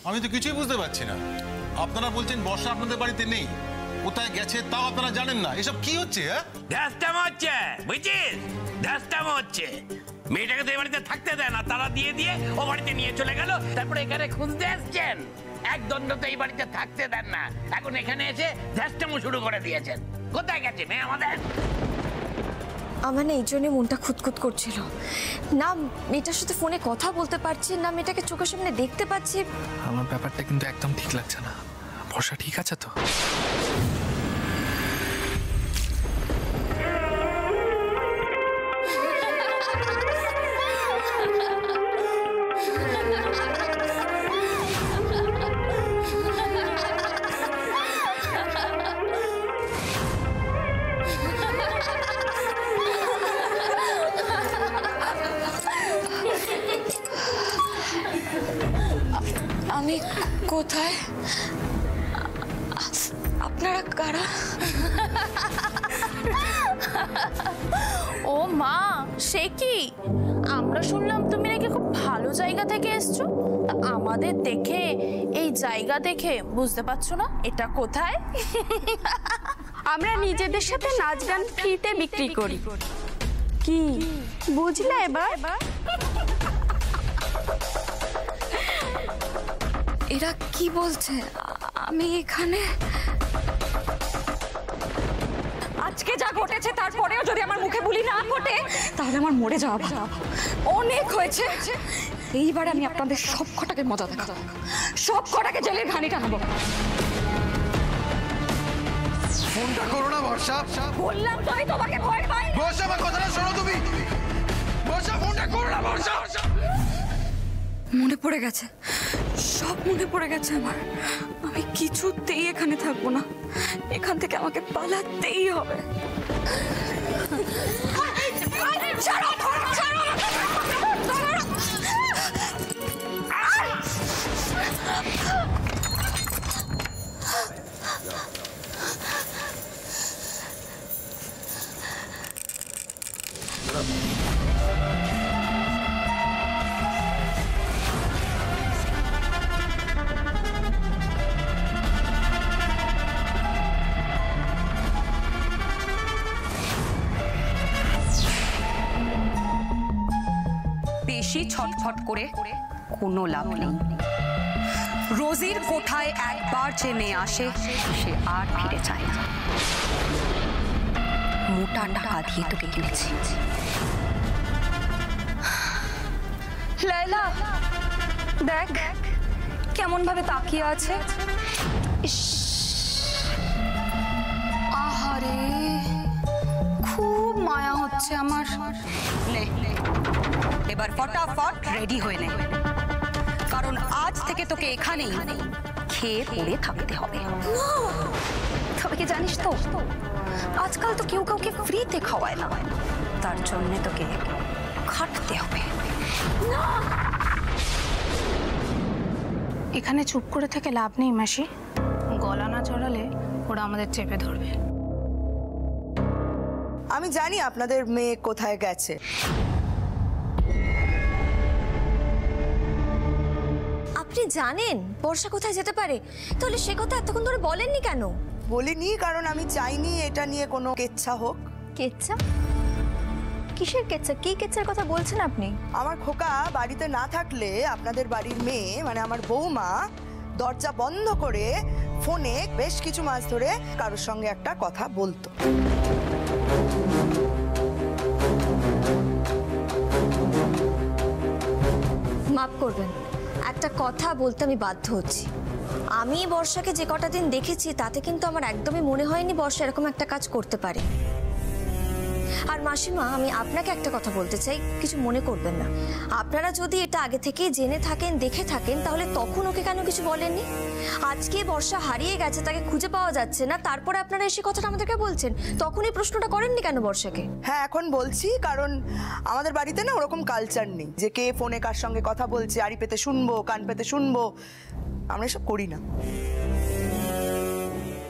আমি তো কিছুই বুঝতে পারছি না। আপনারা বলছেন বর্ষা আপনাদের বাড়িতে নেই, কোথায় গেছে তাও আপনারা জানেন না। এসব কি হচ্ছে? ধ্যাসটাম হচ্ছে, বুঝছিস? ধ্যাসটাম হচ্ছে। মেয়েটাকে তো এ বাড়িতে থাকতে দেয় না, তারা দিয়ে দিয়ে ও বাড়িতে নিয়ে চলে গেল। তারপরে এখানে খুঁজতে আসছেন, এক দ্বন্দ্ব তো এই বাড়িতে থাকতে দেন না, এখন এখানে এসে ধ্যাসটামও শুরু করে দিয়েছেন। কোথায় গেছে মেয়ে আমাদের? আমার না এই জন্যে মনটা খুঁতখুত করছিল। না মেয়েটার সাথে ফোনে কথা বলতে পারছি, না মেয়েটাকে চোখের সামনে দেখতে পাচ্ছি। আমার ব্যাপারটা কিন্তু একদম ঠিক লাগছে না। বর্ষা ঠিক আছে তো? আমি কোথায়? আপনারা কারা? ও মা, সে কি? আমরা শুনলাম তুমি নাকি খুব ভালো জায়গা থেকে এসছো। আমাদের দেখে, এই জায়গা দেখে বুঝতে পারছো না এটা কোথায়? আমরা নিজেদের সাথে নাচ গান ফ্রিতে বিক্রি করি। কি বুঝলে এবার? এরা কি বলছে? আমি এখানে আজকে যা ঘটেছে তারপরেও যদি আমার মুখে বুলি না ফোটে তাহলে আমার মরে যাওয়া ভালো। অনেক হয়েছে, এইবার আমি আপনাদের সব কটাকে মজা দেখাবো, সব কটাকে জেলের ঘানি টানাবো। ফোনটা করো না বর্ষা। বললাম তো আমি তোমাকে ভয় পাই। বর্ষা আমার কথাটা শোনো তুমি। বর্ষা ফোনটা করো না বর্ষা। মনে পড়ে গেছে, সব মনে পড়ে গেছে আমার। আমি কিছুতেই এখানে থাকবো না, এখান থেকে আমাকে পালাতেই হবে। বেশি ছটফট করে কোনো লাভ নেই। রোজির কোঠায় একবার যে মেয়ে আসে সে আর ফিরে যায় না। মোটা টাকা দিয়ে তোকে কিনেছি। লায়লা দেখ কেমন ভাবে তাকিয়ে আছে। আহারে খুব মায়া হচ্ছে আমার। নে এবার ফটাফট রেডি হয়ে নে, কারণ আজ থেকে তোকে এখানেই খেয়ে পড়ে থাকতে হবে। তবে কি জানিস তো, আজকাল তো কেউ কাউকে ফ্রিতে খাওয়ায় না, তার জন্য তোকে খাটতে হবে। এখানে চুপ করে থেকে লাভ নেই মাসি, গলা না চড়ালে ওরা আমাদের চেপে ধরবে। আমি জানি আপনাদের মেয়ে কোথায় গেছে। আপনি জানেন বর্ষা কোথায় যেতে পারে, তাহলে সে কথা এতক্ষণ ধরে বলেননি কেন? বলিনি কারণ আমি চাইনি এটা নিয়ে কোনো কেচ্ছা হোক। কেচ্ছা? কিসের কেচ্ছা? কি কেচ্ছার কথা বলছেন আপনি? আমার খোকা বাড়িতে না থাকলে আপনাদের বাড়ির মেয়ে মানে আমার বৌমা দরজা বন্ধ করে ফোনে বেশ কিছু মাস ধরে কারোর সঙ্গে একটা কথা বলতো। মাফ করবেন, একটা কথা বলতে আমি বাধ্য হচ্ছি। আমি বর্ষাকে যে কটা দিন দেখেছি তাতে কিন্তু আমার একদমই মনে হয়নি বর্ষা এরকম একটা কাজ করতে পারে। আর মাসিমা, আমি আপনাকে একটা কথা বলতে চাই, কিছু মনে করবেন না। আপনারা যদি এটা আগে থেকেই জেনে থাকেন, দেখে থাকেন, তাহলে তখন ওকে কেন কিছু বলেননি? আজকে বর্ষা হারিয়ে গেছে, তাকে খুঁজে পাওয়া যাচ্ছে না, তারপরে আপনারা এসে কথাটা আমাদেরকে বলছেন, তখনই প্রশ্নটা করেননি কেন বর্ষাকে? হ্যাঁ এখন বলছি, কারণ আমাদের বাড়িতে না ওরকম কালচার নেই যে কে ফোনে কার সঙ্গে কথা বলছে আড়ি পেতে শুনবো, কান পেতে শুনবো, আমরা এসব করি না।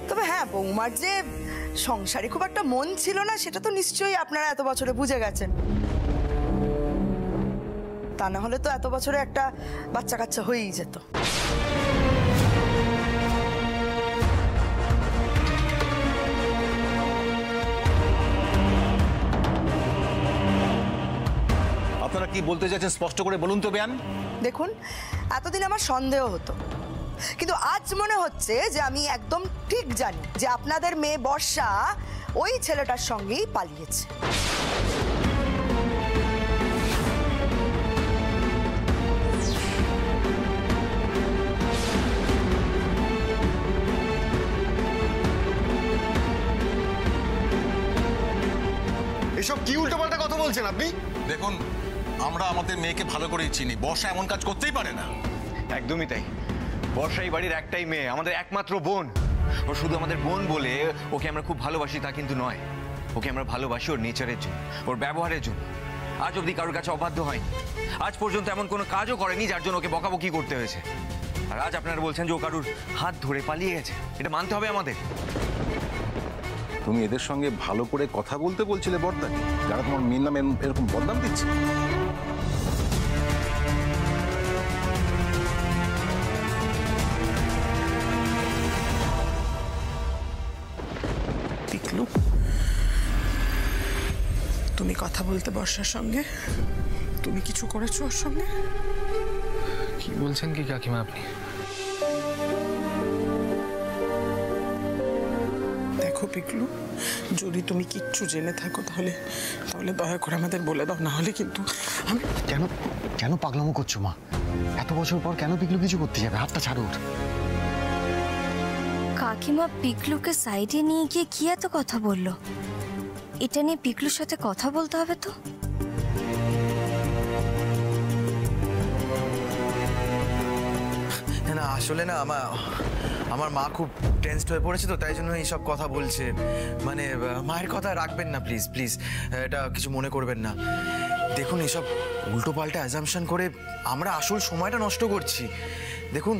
তবে হ্যাঁ, বৌমার যে সংসারে খুব একটা মন ছিল না সেটা তো নিশ্চয়ই আপনারা এত বছরে বুঝে গেছেন। তা না হলে তো এত বছরে একটা বাচ্চা কাচ্চা হয়েই যেত। কি বলতে চাইছেন স্পষ্ট করে বলুন তো বেয়ান। দেখুন, এতদিন আমার সন্দেহ হতো, কিন্তু আজ মনে হচ্ছে যে আমি একদম ঠিক জানি যে আপনাদের মেয়ে বর্ষা ওই ছেলেটার সঙ্গেই পালিয়েছে। এসব কি উল্টোপাল্টা কথা বলছেন আপনি? দেখুন, আমরা আমাদের মেয়েকে ভালো করেই চিনি, বর্ষা এমন কাজ করতেই পারে না। একদমই তাই। বর্ষা এই বাড়ির একটাই মেয়ে, আমাদের একমাত্র বোন। ও শুধু আমাদের বোন বলে ওকে আমরা খুব ভালোবাসি তা কিন্তু নয়। ওকে আমরা ভালোবাসি ওর নেচারের জন্য, ওর ব্যবহারের জন্য। আজ অবধি কারোর কাছে অবাধ্য হয়নি, আজ পর্যন্ত এমন কোনো কাজও করেনি যার জন্য ওকে বকাবকি করতে হয়েছে। আর আজ আপনারা বলছেন যে ও কারুর হাত ধরে পালিয়ে গেছে, এটা মানতে হবে আমাদের। তুমি এদের সঙ্গে ভালো করে কথা বলতে বলছিলে বর্দাকে, যারা তোমার মেয়ের নামে এরকম বদনাম দিচ্ছে। পিকলু, তুমি কথা বলতে বর্ষার সঙ্গে? তুমি কিছু করেছো ওর সঙ্গে? কি বলছেন কি কাকিমা আপনি? দেখো পিকলু, যদি তুমি কিচ্ছু জেনে থাকো তাহলে দয়া করে আমাদের বলে দাও, না হলে কিন্তু আমি। কেন কেন পাগলামো করছো মা? এত বছর পর কেন পিকলু কিছু করতে যাবে? হাতটা ছাড়ো ওর। কাকিমা পিকলুকে সাইডে নিয়ে গিয়ে কি এত কথা বললো? এটা নিয়ে পিকলুর সাথে কথা বলতে হবে তো। না আসলে না আমার মা খুব টেনসড হয়ে পড়েছে, তো তাই জন্য এইসব কথা বলছে। মানে মায়ের কথা রাখবেন না প্লিজ প্লিজ, এটা কিছু মনে করবেন না। দেখুন, এইসব উল্টোপাল্টা অ্যাজাম্পশন করে আমরা আসল সময়টা নষ্ট করছি। দেখুন,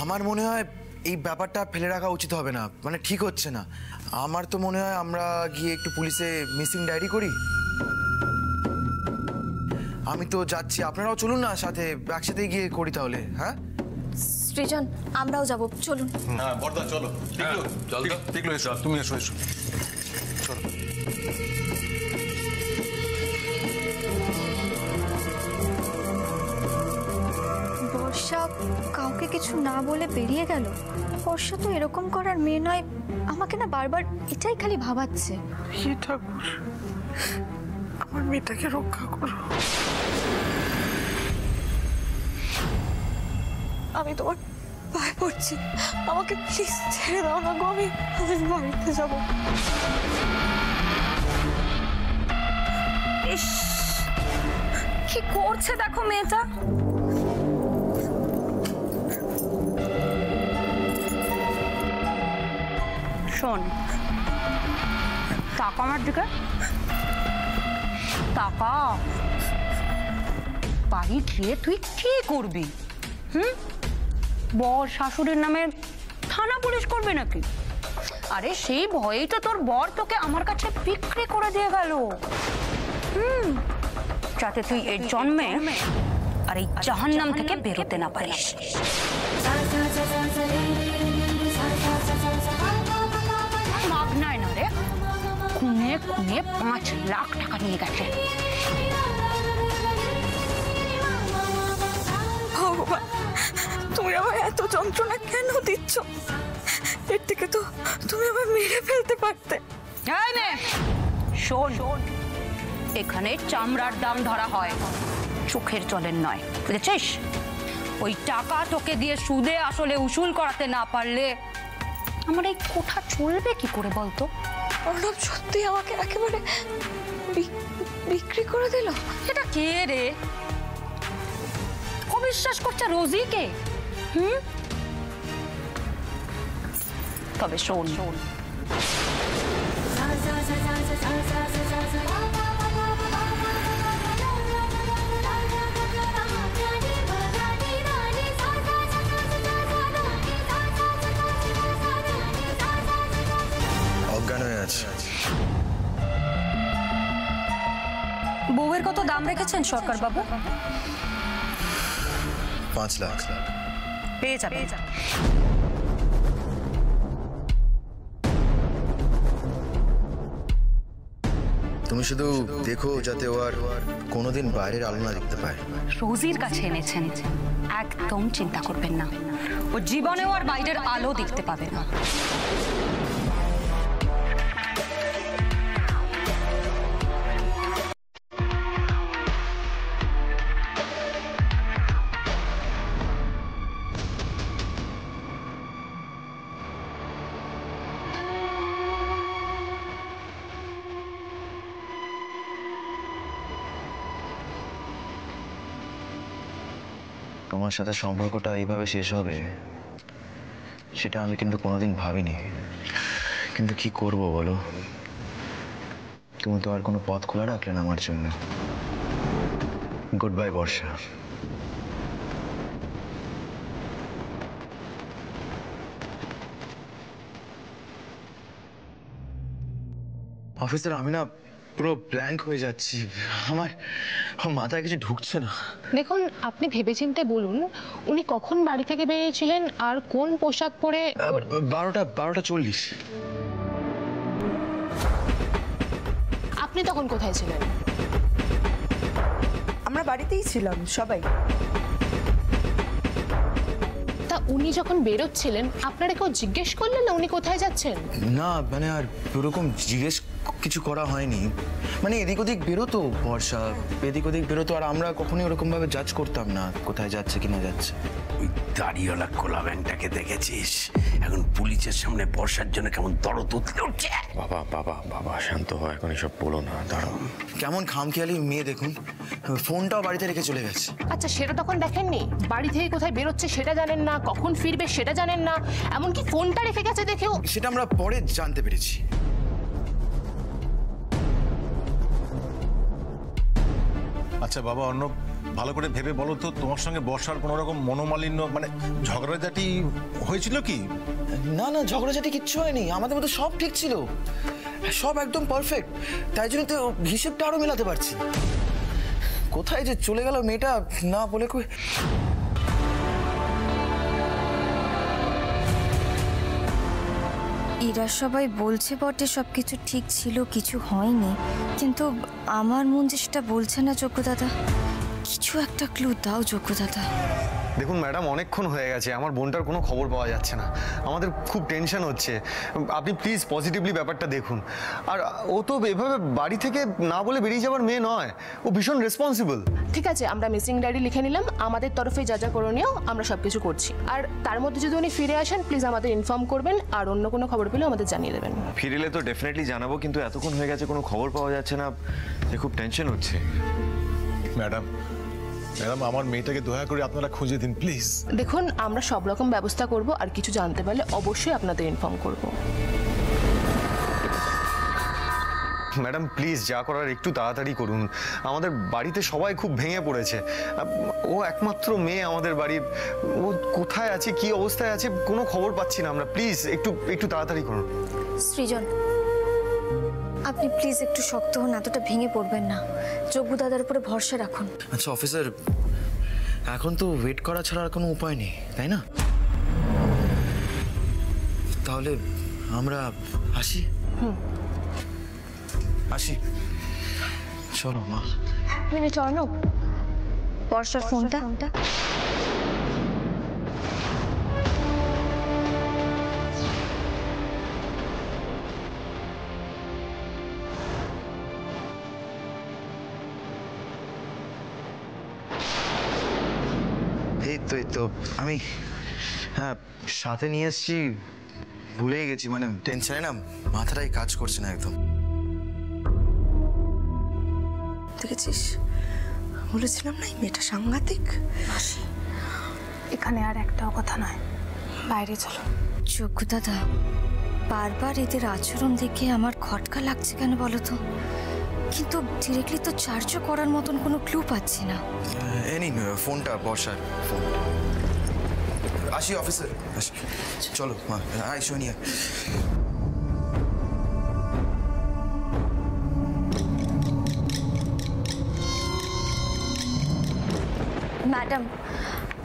আমার মনে হয় এই ব্যাপারটা ফেলে রাখা উচিত হবে না, মানে ঠিক হচ্ছে না। আমার তো মনে হয় আমরা গিয়ে একটু পুলিশে মিসিং ডায়েরি করি। আমি তো যাচ্ছি, আপনারাও চলুন না সাথে, একসাথে গিয়ে করি তাহলে। হ্যাঁ সৃজন, আমরাও যাব, চলুন। হ্যাঁ বর্দা চলো। পিকলু এসো, তুমি এসো এসো, চলো। বর্ষা কাউকে কিছু না বলে বেরিয়ে গেল। বর্ষা তো এরকম করার মেয়ে নয়। আমাকে না বারবার এটাই খালি ভাবাচ্ছে। হে ঠাকুর, আমার মেয়েটাকে রক্ষা করো। আমি তোমার পায়ে পড়ছি, আমাকে প্লিজ ছেড়ে দাও না গো। আমি বাড়িতে যাব। ইস, কি করছে দেখো মেয়েটা। শোন, টাকা আমার দিকে টাকা বাড়ি গিয়ে তুই কি করবি? বর শাশুড়ির নামে থানা পুলিশ করবে নাকি? আরে সেই ভয়েই তো তোর বর তোকে আমার কাছে বিক্রি করে দিয়ে গেল। যাতে তুই এই জন্মে আর এই জাহান্নাম থেকে বেরোতে না পারিস। ভাবনায় না রে, খুনে খুনে 5 লাখ টাকা নিয়ে গেছে। ভগবান, তুমি আমায় এত যন্ত্রণা কেন দিচ্ছ? এর থেকে তো তুমি আমায় মেরে ফেলতে পারতে। শোন, এখানে চামড়ার দাম ধরা হয়, চোখের জলের নয়, বুঝেছিস? ওই টাকা তোকে দিয়ে সুদে আসলে উসুল করাতে না পারলে আমার এই কোঠা চলবে কি করে বলতো? অর্ণব সত্যি আমাকে একেবারে বিক্রি করে দিল। এটা কে রে? অবিশ্বাস করছে রোজিকে। তবে শোন, অজ্ঞান হয়ে আছে। বউয়ের কত দাম রেখেছেন সরকার বাবু? 5 লাখ। পেয়ে যাবে। তুমি শুধু দেখো যাতে ও আর কোনোদিন বাইরের আলো না দেখতে পায়। রোজির কাছে এনেছেন, একদম চিন্তা করবেন না, ও জীবনেও আর বাইরের আলো দেখতে পাবে না। তোমার সাথে সম্পর্কটা এইভাবে শেষ হবে সেটা আমি কিন্তু কোনোদিন ভাবিনি, কিন্তু কি করব বলো, তুমি তো আর কোনো পথ খোলা রাখলে না আমার জন্য। গুড বাই বর্ষা। অফিসার আমি না পুরো ব্ল্যাঙ্ক হয়ে যাচ্ছি, আমার মাথায় কিছু ঢুকছে না। দেখুন, আপনি ভেবেচিন্তে বলুন উনি কখন বাড়ি থেকে বেরিয়েছিলেন আর কোন পোশাক পরে? 12:40। আপনি তখন কোথায় ছিলেন? আমরা বাড়িতেই ছিলাম সবাই। তা উনি যখন বেরোচ্ছিলেন আপনারা কেউ জিজ্ঞেস করলেন না উনি কোথায় যাচ্ছেন? না মানে আর ওরকম জিজ্ঞেস কিছু করা হয়নি, মানে এদিক ওদিক বেরোতো বর্ষা, এদিক ওদিক বেরোতো, আর আমরা কখনোই ওরকম ভাবে জাজ করতাম না কোথায় যাচ্ছে কি না যাচ্ছে। ওই দাড়িওয়ালা কোলা ব্যাংকটাকে দেখেছিস? এখন পুলিশের সামনে বর্ষার জন্য কেমন দরদ উঠলে উঠছে। বাবা বাবা বাবা শান্ত হয়, এখন এসব বলো না, দাঁড়াও। কেমন খামখেয়ালি মেয়ে দেখুন, ফোনটাও বাড়িতে রেখে চলে গেছে। আচ্ছা সেটা তখন দেখেননি? বাড়ি থেকে কোথায় বেরোচ্ছে সেটা জানেন না, কখন ফিরবে সেটা জানেন না, এমনকি ফোনটা রেখে গেছে দেখেও? সেটা আমরা পরে জানতে পেরেছি। আচ্ছা বাবা অর্ণব, ভালো করে ভেবে বলো তো, তোমার সঙ্গে বর্ষার কোনো রকম মনোমালিন্য মানে ঝগড়াঝাটি হয়েছিল কি? না না, ঝগড়াঝাটি কিচ্ছু হয়নি, আমাদের মধ্যে সব ঠিক ছিল, সব একদম পারফেক্ট, তাই জন্য তো হিসেবটা আরো মেলাতে পারছি। কোথায় যে চলে গেল মেয়েটা না বলে কই। এরা সবাই বলছে বটে সবকিছু ঠিক ছিল, কিছু হয়নি, কিন্তু আমার মন যে সেটা বলছে না। যোগ্য দাদা, কিছু একটা ক্লু দাও যোগ্য দাদা। দেখুন ম্যাডাম, অনেকক্ষণ হয়ে গেছে, আমার বোনটার কোনো খবর পাওয়া যাচ্ছে না, আমাদের খুব টেনশন হচ্ছে, আপনি প্লিজ পজিটিভলি ব্যাপারটা দেখুন। আর ও তো এভাবে বাড়ি থেকে না বলে বেরিয়ে যাওয়ার মেয়ে নয়, ও ভীষণ রেসপন্সিবল। ঠিক আছে, আমরা মিসিং ডায়েরি লিখে নিলাম, আমাদের তরফে যা যা করণীয় আমরা সবকিছু করছি। আর তার মধ্যে যদি উনি ফিরে আসেন প্লিজ আমাদের ইনফর্ম করবেন, আর অন্য কোনো খবর পেলে আমাদের জানিয়ে দেবেন। ফিরলে তো ডেফিনেটলি জানাবো, কিন্তু এতক্ষণ হয়ে গেছে কোনো খবর পাওয়া যাচ্ছে না, খুব টেনশন হচ্ছে। ম্যাডাম ম্যাডাম আমার মেয়েটাকে দয়া করে আপনারা খুঁজে দিন প্লিজ। দেখুন, আমরা সব রকম ব্যবস্থা করব, আর কিছু জানতে পারলে অবশ্যই আপনাদের ইনফর্ম করব। ম্যাডাম প্লিজ যা করার একটু তাড়াতাড়ি করুন, আমাদের বাড়িতে সবাই খুব ভেঙে পড়েছে, ও একমাত্র মেয়ে আমাদের বাড়ির, ও কোথায় আছে কি অবস্থায় আছে কোনো খবর পাচ্ছি না আমরা, প্লিজ একটু তাড়াতাড়ি করুন। সৃজন, আপনি প্লিজ একটু শক্ত হন, এতটা ভেঙে পড়বেন না, যোগ্য দাদার উপরে ভরসা রাখুন। আচ্ছা অফিসার, এখন তো ওয়েট করা ছাড়া আর কোনো উপায় নেই তাই না? তাহলে আমরা আসি। আসি, চলো মা। এক মিনিট অর্ণব, বর্ষার ফোনটা। এই তো আমি হ্যাঁ সাথে নিয়ে এসেছি, ভুলেই গেছি, মানে টেনশনে না মাথাটাই কাজ করছে না একদম। দেখেছিস, বলেছিলাম না এই মেয়েটা সাংঘাতিক। এখানে আর একটাও কথা নয়, বাইরে চলো। যোগ্য দাদা, বারবার এদের আচরণ দেখে আমার খটকা লাগছে কেন বলো তো, কিন্তু ডিরেক্টলি তো চার্জও করার মতন কোনো ক্লু পাচ্ছি না। এনি ফোনটা, বর্ষার ফোন। আসি অফিসার, আসি, চলো মা, আয় সোনিয়া। ম্যাডাম,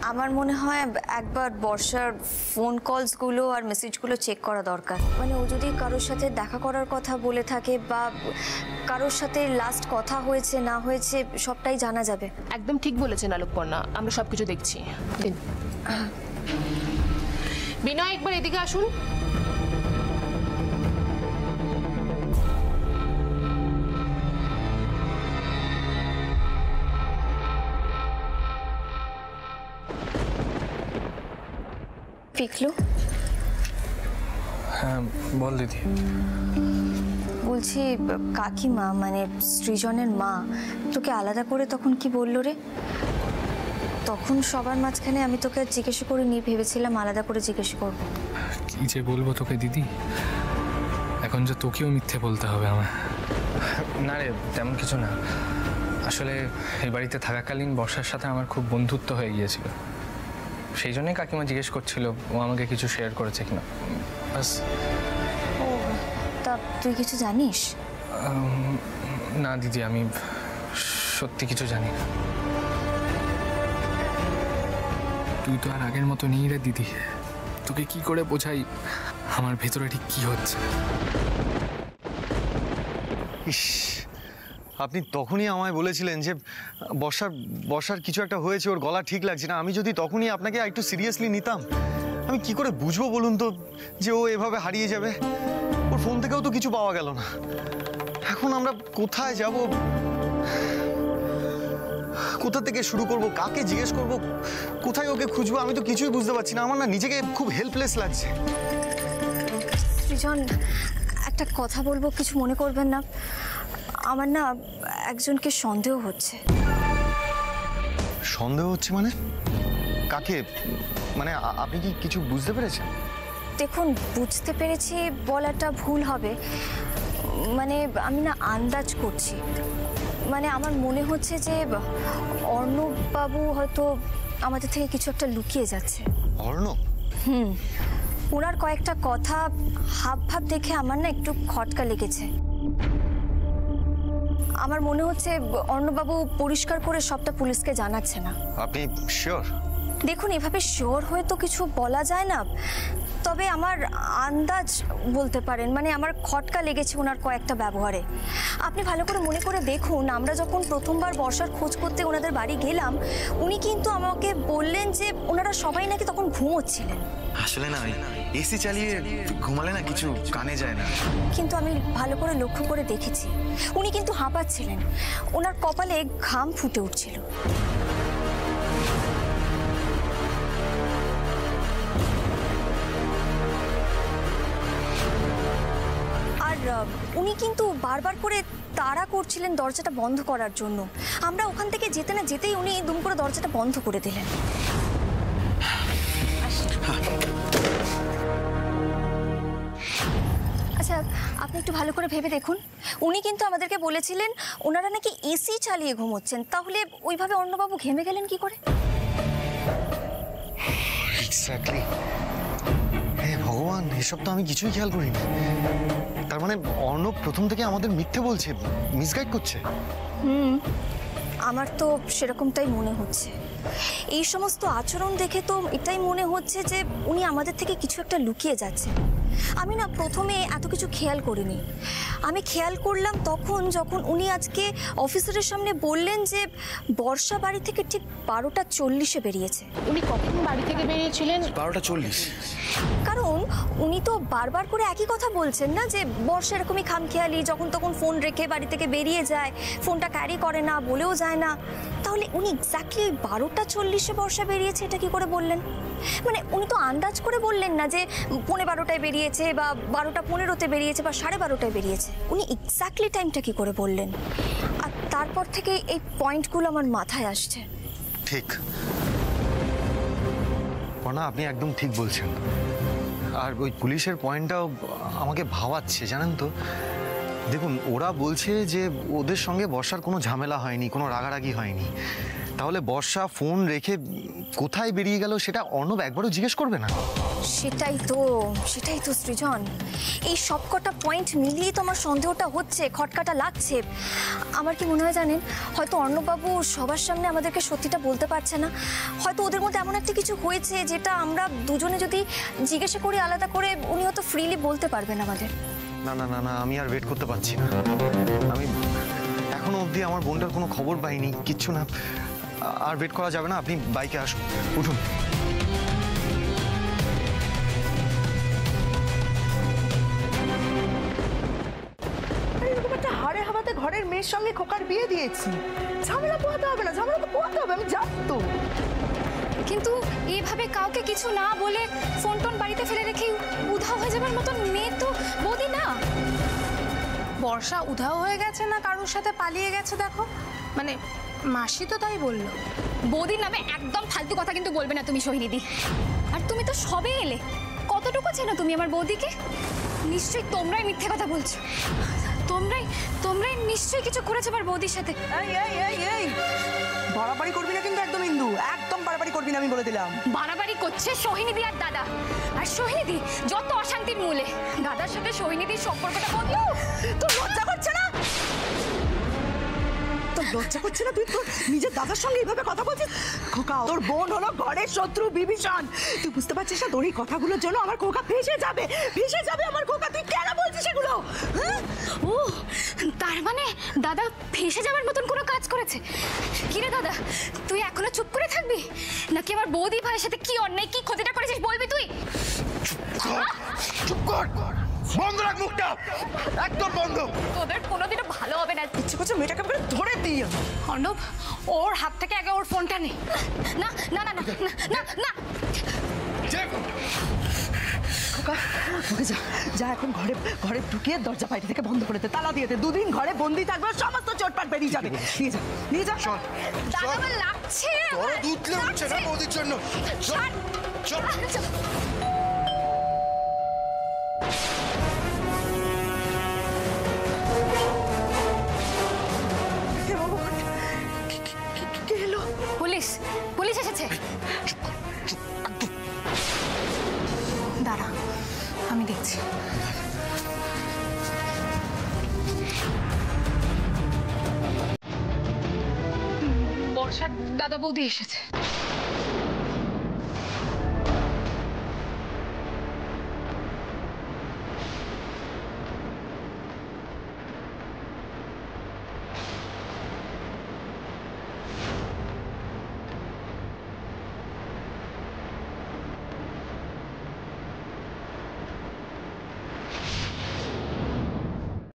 আমার মনে হয় একবার বর্ষার ফোন কলসগুলো আর মেসেজগুলো চেক করা দরকার। মানে ও যদি কারোর সাথে দেখা করার কথা বলে থাকে বা কারোর সাথে লাস্ট কথা হয়েছে না হয়েছে সবটাই জানা যাবে। একদম ঠিক বলেছেন আলোকপর্ণা, আমরা সবকিছু দেখছি। বিনয় একবার এদিকে আসুন। পিকলু, হ্যাঁ বল দিদি। বলছি কাকিমা মানে সৃজনের মা তোকে আলাদা করে তখন কি বললো রে? তখন সবার মাঝখানে আমি তোকে জিজ্ঞেস করিনি, ভেবেছিলাম আলাদা করে জিজ্ঞেস করবো। কি যে বলবো তোকে দিদি, এখন যে তোকেও মিথ্যে বলতে হবে আমার। না রে, তেমন কিছু না। আসলে এই বাড়িতে থাকাকালীন বর্ষার সাথে আমার খুব বন্ধুত্ব হয়ে গিয়েছিল, সেই জন্যই কাকিমা জিজ্ঞেস করছিল ও আমাকে কিছু শেয়ার করেছে কিনা। বাস। ও তা তুই কিছু জানিস? না দিদি, আমি সত্যি কিছু জানি না। তুই তো আর আগের মতো নেই রে দিদি, তোকে কি করে বোঝাই আমার ভেতরে ঠিক কি হচ্ছে। ইস, আপনি তখনই আমায় বলেছিলেন যে বর্ষার কিছু একটা হয়েছে, ওর গলা ঠিক লাগছে না। আমি যদি তখনই আপনাকে একটু সিরিয়াসলি নিতাম, আমি কি করে বুঝবো বলুন তো যে ও এভাবে হারিয়ে যাবে? ওর ফোন থেকেও তো কিছু পাওয়া গেল না। এখন আমরা কোথায় যাব, কোথা থেকে শুরু করব, কাকে জিজ্ঞেস করব, কোথায় ওকে খুঁজবো? আমি তো কিছুই বুঝতে পারছি না। আমার না নিজেকে খুব হেল্পলেস লাগছে। সৃজন, একটা কথা বলবো, কিছু মনে করবেন না। আমার না একজনকে সন্দেহ হচ্ছে। সন্দেহ হচ্ছে মানে? কাকে? মানে আপনি কি কিছু বুঝতে পেরেছেন? দেখুন, বুঝতে পেরেছি বলাটা ভুল হবে। মানে আমি না আন্দাজ করছি। মানে আমার মনে হচ্ছে যে অর্ণব বাবু হয়তো আমাদের থেকে কিছু একটা লুকিয়ে যাচ্ছে। অর্ণব? ওনার কয়েকটা কথা হাব ভাব দেখে আমার না একটু খটকা লেগেছে। আমার মনে হচ্ছে অর্ণববাবু পরিষ্কার করে সবটা পুলিশকে জানাচ্ছে না। আপনি শিওর? দেখুন, এভাবে শিওর হয়ে তো কিছু বলা যায় না, তবে আমার আন্দাজ বলতে পারেন। মানে আমার খটকা লেগেছে ওনার কয়েকটা ব্যবহারে। আপনি ভালো করে মনে করে দেখুন, আমরা যখন প্রথমবার বর্ষার খোঁজ করতে ওনাদের বাড়ি গেলাম, উনি কিন্তু আমাকে বললেন যে ওনারা সবাই নাকি তখন ঘুমোচ্ছিলেন। আসলে না, এসি চালিয়ে ঘুমালে না কিছু কানে যায় না। কিন্তু আমি ভালো করে লক্ষ্য করে দেখেছি, উনি কিন্তু হাঁপাচ্ছিলেন, ওনার কপালে ঘাম ফুটে উঠছিল। আর উনি কিন্তু বারবার করে তাড়া করছিলেন দরজাটা বন্ধ করার জন্য। আমরা ওখান থেকে যেতে না যেতেই উনি দুম করে দরজাটা বন্ধ করে দিলেন। আচ্ছা, আপনি একটু ভালো করে ভেবে দেখুন, উনি কিন্তু আমাদেরকে বলেছিলেন ওনারা নাকি এসি চালিয়ে ঘুমোচ্ছেন। তাহলে ওইভাবে অর্ণববাবু ঘেমে গেলেন কি করে? এক্স্যাক্টলি। হে ভগবান, এসব তো আমি কিছুই খেয়াল করিনি। তার মানে অর্ণব প্রথম থেকে আমাদের মিথ্যে বলছে, মিসগাইড করছে। আমার তো সেরকমটাই মনে হচ্ছে। এই সমস্ত আচরণ দেখে তো এটাই মনে হচ্ছে যে উনি আমাদের থেকে কিছু একটা লুকিয়ে যাচ্ছেন। আমি না প্রথমে এত কিছু খেয়াল করিনি। আমি খেয়াল করলাম তখন যখন উনি আজকে অফিসারের সামনে বললেন যে বর্ষা বাড়ি থেকে ঠিক 12:40 বেরিয়েছে। উনি কখন বাড়ি থেকে বেরিয়েছিলেন? 12:40। কারণ উনি তো বারবার করে একই কথা বলছেন না যে বর্ষা এরকমই খামখেয়ালি, যখন তখন ফোন রেখে বাড়ি থেকে বেরিয়ে যায়, ফোনটা ক্যারি করে না, বলেও যায় না। তাহলে উনি এক্স্যাক্টলি 12:40 বর্ষা বেরিয়েছে এটা কি করে বললেন? মানে উনি তো আন্দাজ করে বললেন না যে 12:15 বেরিয়েছে বা 12:15 বেরিয়েছে বা 12:30 বেরিয়েছে। উনি এক্স্যাক্টলি টাইমটা কি করে বললেন? আর তারপর থেকে এই পয়েন্টগুলো আমার মাথায় আসছে। ঠিক না, আপনি একদম ঠিক বলছেন। আর ওই পুলিশের পয়েন্টটাও আমাকে ভাবাচ্ছে, জানেন তো। দেখুন, ওরা বলছে যে ওদের সঙ্গে বর্ষার কোনো ঝামেলা হয়নি, কোনো রাগারাগি হয়নি, তাহলে বর্ষা ফোন রেখে কোথায় বেরিয়ে গেল সেটা অর্ণব একবারও জিজ্ঞেস করবে না? সেটাই তো সৃজন, এই সবকটা পয়েন্ট মিলিয়ে তো আমার সন্দেহটা হচ্ছে, খটকাটা লাগছে। আমার কি মনে হয় জানেন, হয়তো অর্ণববাবু সবার সামনে আমাদেরকে সত্যিটা বলতে পারছে না। হয়তো ওদের মধ্যে এমন একটা কিছু হয়েছে যেটা আমরা দুজনে যদি জিজ্ঞাসা করি আলাদা করে, উনি হয়তো ফ্রিলি বলতে পারবেন আমাদের। না না না না, আমি আর ওয়েট করতে পারছি না। আমি এখনো অবধি আমার বোনটার কোনো খবর পাইনি, কিচ্ছু না। আর ওয়েট করা যাবে না, আপনি বাইকে আসুন, উঠুন। এরকম একটা হাড়ে হাওয়াতে ঘরের মেয়ের সঙ্গে খোকার বিয়ে দিয়েছি, ঝামেলা পোহাতে হবে না? ঝামেলা তো পোহাতে হবে, আমি জানি তো। কিন্তু এইভাবে কাউকে কিছু না বলে ফোন টোন বাড়িতে ফেলে রেখে উধাও হয়ে যাবার মতন মেয়ে তো বৌদি না। বর্ষা উধাও হয়ে গেছে না কারোর সাথে পালিয়ে গেছে দেখো, মানে মাসি তো তাই বললো। বৌদির নামে একদম ফালতু কথা কিন্তু বলবে না তুমি সোহিনীদি। আর তুমি তো সবে এলে, কতটুকু চেনো তুমি আমার বৌদিকে? নিশ্চয়ই তোমরাই মিথ্যে কথা বলছো। তোমরাই নিশ্চয়ই কিছু করেছো আমার বৌদির সাথে। এই বাড়াবাড়ি করবি না কিন্তু একদম, ইন্দু, একদম বাড়াবাড়ি করবি না, আমি বলে দিলাম। বাড়াবাড়ি করছে সোহিনীদি আর দাদা। আর সোহিনীদি যত অশান্তির মূলে, দাদার সাথে সোহিনীদির সম্পর্কটা বদলো। তোর লজ্জা করছে না? তোর লজ্জা করছে না? তুই তোর নিজের দাদার সঙ্গে এইভাবে কথা বলছিস? খোকা, তোর বোন হলো ঘরের শত্রু বিভীষণ। তুই বুঝতে পারছিস না? তোর এই কথাগুলোর জন্য আমার খোকা ভেসে যাবে আমার খোকা। তুই কেন বলছিস এগুলো? ও তার মানে দাদা ফেসে যাওয়ার মতন কোনো কাজ করেছে? কিরে দাদা, তুই এখনো চুপ করে থাকবি নাকি আমার বৌদি ভাইয়ের সাথে কি অন্যায়, কি ক্ষতিটা করেছিস বলবি তুই? চুপ কর, বন্ধ রাখ মুখটা, একদম বন্ধ। তোদের কোনোদিনও ভালো হবে না। ইচ্ছে করছে মেয়েটাকে ধরে দিই। অর্ণব, ওর হাত থেকে আগে ওর ফোনটা নে। না না না না না না, খোকা ওকে যা এখন ঘরে ঢুকিয়ে দরজা বাইরে থেকে বন্ধ করে দে, তালা দিয়ে দে। 2 দিন ঘরে বন্দি থাকবে, সমস্ত চোটপাট বেরিয়ে যাবে। নিয়ে যা চল। দাদা আমার লাগছে, তোর দুধলে উঠছে না বৌদির জন্য। চল চল। পুলিশ এসেছে। দাঁড়া, আমি দেখছি। বর্ষার দাদা বৌদি এসেছে।